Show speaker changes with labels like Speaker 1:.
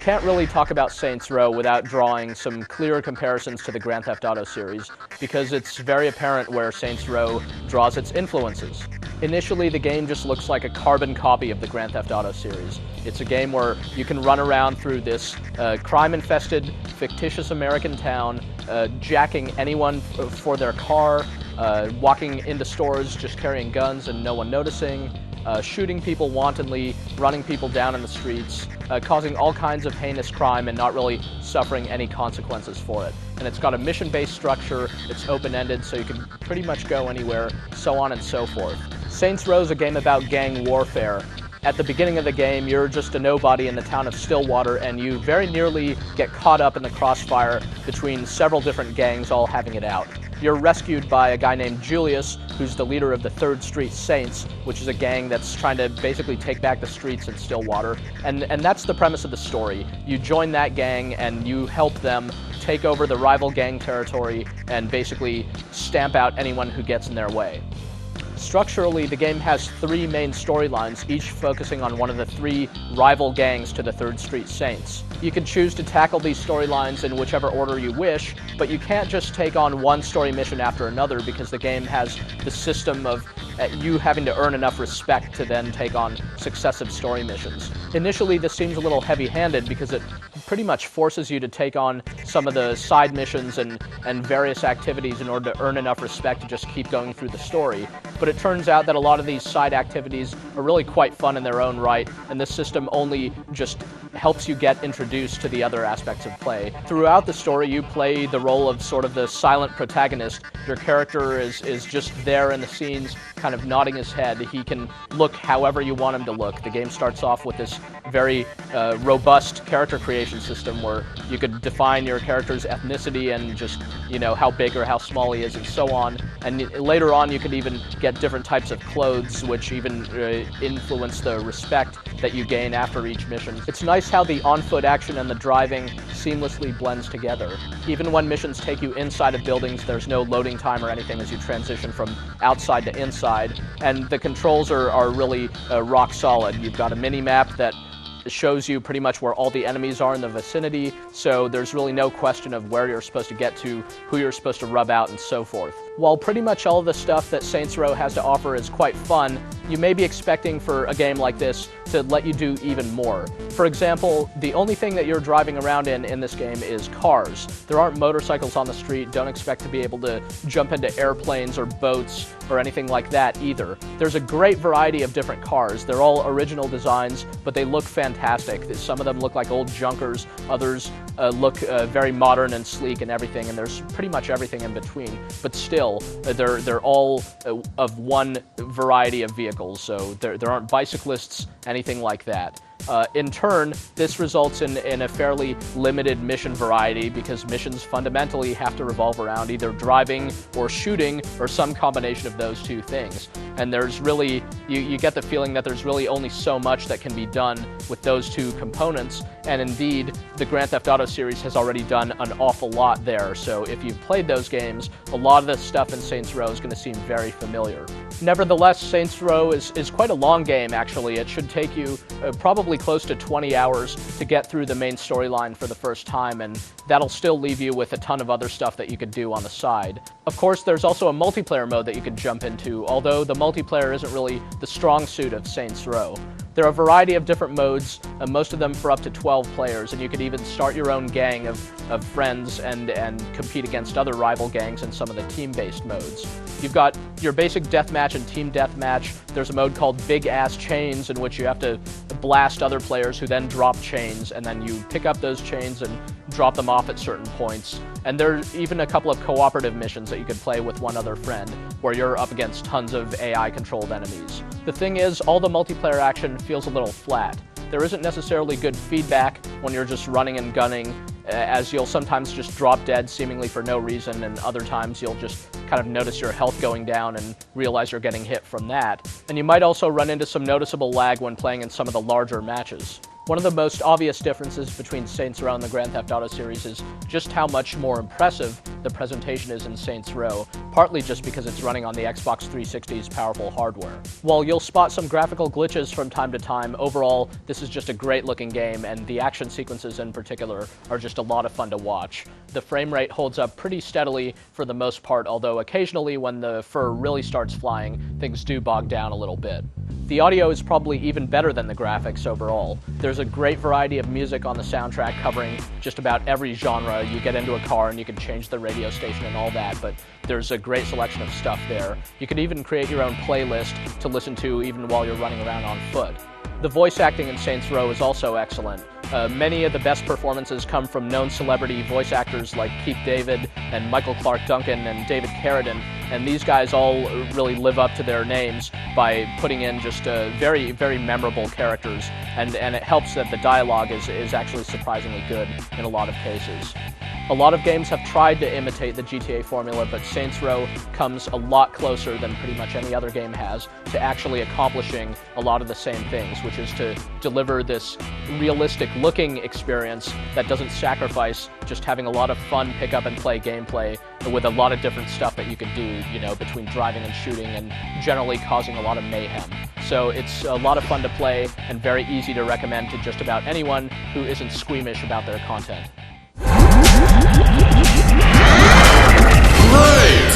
Speaker 1: can't really talk about Saints Row without drawing some clear comparisons to the Grand Theft Auto series, because it's very apparent where Saints Row draws its influences. Initially, the game just looks like a carbon copy of the Grand Theft Auto series. It's a game where you can run around through this crime-infested, fictitious American town, jacking anyone for their car, walking into stores just carrying guns and no one noticing, shooting people wantonly, running people down in the streets, causing all kinds of heinous crime and not really suffering any consequences for it. And it's got a mission-based structure, it's open-ended, so you can pretty much go anywhere, so on and so forth. Saints Row is a game about gang warfare. At the beginning of the game, you're just a nobody in the town of Stillwater, and you very nearly get caught up in the crossfire between several different gangs all having it out. You're rescued by a guy named Julius, who's the leader of the 3rd Street Saints, which is a gang that's trying to basically take back the streets in Stillwater. And that's the premise of the story. You join that gang and you help them take over the rival gang territory and basically stamp out anyone who gets in their way. Structurally, the game has 3 main storylines, each focusing on one of the 3 rival gangs to the 3rd Street Saints. You can choose to tackle these storylines in whichever order you wish, but you can't just take on one story mission after another because the game has the system of you having to earn enough respect to then take on successive story missions. Initially, this seems a little heavy-handed because it pretty much forces you to take on some of the side missions and various activities in order to earn enough respect to just keep going through the story. But it turns out that a lot of these side activities are really quite fun in their own right, and this system only just helps you get introduced to the other aspects of play. Throughout the story, you play the role of sort of the silent protagonist. Your character is just there in the scenes, kind of nodding his head. He can look however you want him to look. The game starts off with this very robust character creation system where you could define your character's ethnicity and just, you know, how big or how small he is and so on. And later on, you could even get different types of clothes, which even influence the respect that you gain after each mission. It's nice how the on-foot action and the driving seamlessly blends together. Even when missions take you inside of buildings, there's no loading time or anything as you transition from outside to inside, and the controls are really rock solid. You've got a mini-map that shows you pretty much where all the enemies are in the vicinity, so there's really no question of where you're supposed to get to, who you're supposed to rub out, and so forth. While pretty much all of the stuff that Saints Row has to offer is quite fun, you may be expecting for a game like this to let you do even more. For example, the only thing that you're driving around in this game is cars. There aren't motorcycles on the street. Don't expect to be able to jump into airplanes or boats or anything like that either. There's a great variety of different cars. They're all original designs, but they look fantastic. Some of them look like old junkers, others look very modern and sleek and everything, and there's pretty much everything in between. But still, they're all of one variety of vehicles, so there aren't bicyclists, anything like that. In turn, this results in a fairly limited mission variety because missions fundamentally have to revolve around either driving or shooting or some combination of those two things. And there's really, you get the feeling that there's really only so much that can be done with those two components, and indeed, the Grand Theft Auto series has already done an awful lot there, so if you've played those games, a lot of the stuff in Saints Row is going to seem very familiar. Nevertheless, Saints Row is quite a long game, actually. It should take you probably close to 20 hours to get through the main storyline for the first time, and that'll still leave you with a ton of other stuff that you could do on the side. Of course, there's also a multiplayer mode that you could jump into, although the multiplayer isn't really the strong suit of Saints Row. There are a variety of different modes, most of them for up to 12 players, and you could even start your own gang of friends and compete against other rival gangs in some of the team-based modes. You've got your basic deathmatch and team deathmatch. There's a mode called Big Ass Chains in which you have to blast other players who then drop chains, and then you pick up those chains and drop them off at certain points. And there's even a couple of cooperative missions that you could play with one other friend, where you're up against tons of AI-controlled enemies. The thing is, all the multiplayer action feels a little flat. There isn't necessarily good feedback when you're just running and gunning, as you'll sometimes just drop dead seemingly for no reason, and other times you'll just kind of notice your health going down and realize you're getting hit from that. And you might also run into some noticeable lag when playing in some of the larger matches. One of the most obvious differences between Saints Row and the Grand Theft Auto series is just how much more impressive the presentation is in Saints Row, partly just because it's running on the Xbox 360's powerful hardware. While you'll spot some graphical glitches from time to time, overall, this is just a great looking game, and the action sequences in particular are just a lot of fun to watch. The frame rate holds up pretty steadily for the most part, although occasionally when the fur really starts flying, things do bog down a little bit. The audio is probably even better than the graphics overall. There's a great variety of music on the soundtrack covering just about every genre. You get into a car and you can change the radio station and all that, but there's a great selection of stuff there. You could even create your own playlist to listen to even while you're running around on foot. The voice acting in Saints Row is also excellent. Many of the best performances come from known celebrity voice actors like Keith David and Michael Clark Duncan and David Carradine, and these guys all really live up to their names by putting in just very, very memorable characters, and it helps that the dialogue is actually surprisingly good in a lot of cases. A lot of games have tried to imitate the GTA formula, but Saints Row comes a lot closer than pretty much any other game has to actually accomplishing a lot of the same things, which is to deliver this realistic-looking experience that doesn't sacrifice just having a lot of fun pick-up-and-play gameplay with a lot of different stuff that you can do, between driving and shooting and generally causing a lot of mayhem. So it's a lot of fun to play and very easy to recommend to just about anyone who isn't squeamish about their content.
Speaker 2: Play!